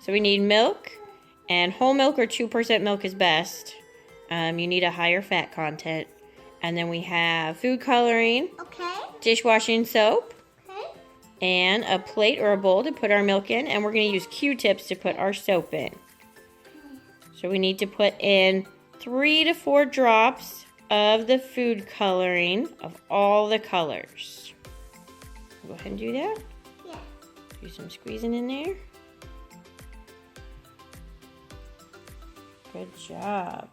So we need milk, and whole milk or 2% milk is best. You need a higher fat content. And then we have food coloring, Okay. dishwashing soap, Okay. and a plate or a bowl to put our milk in. And we're going to use Q-tips to put our soap in. So we need to put in 3 to 4 drops of the food coloring of all the colors. Go ahead and do that. Yeah. Do some squeezing in there. Good job.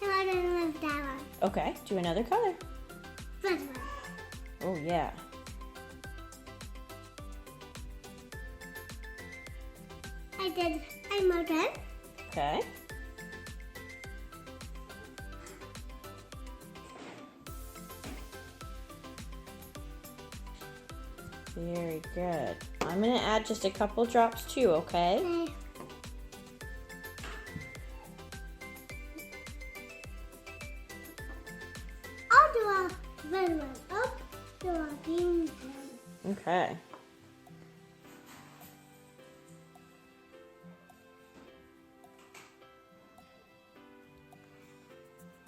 No, I don't love that one. Okay, do another color. This one. Oh, yeah. I'm all done. Okay. Very good. I'm going to add just a couple drops too, okay? Okay. I'll do a red one. Up, do a green one. Okay.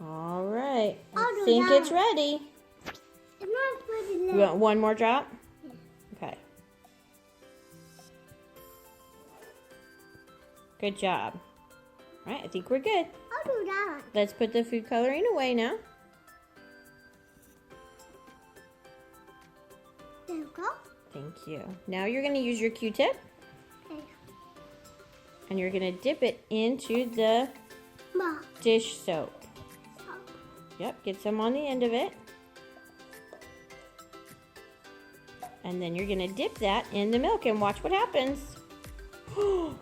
All right. I I'll do think that. it's ready. I'm not putting You want one more drop? Okay. Good job. All right, I think we're good. I'll do that one. Let's put the food coloring away now. There we go. Thank you. Now you're going to use your Q-tip Okay. and you're going to dip it into the Ma. dish soap. Stop. Yep, get some on the end of it. And then you're going to dip that in the milk and watch what happens. Whoa.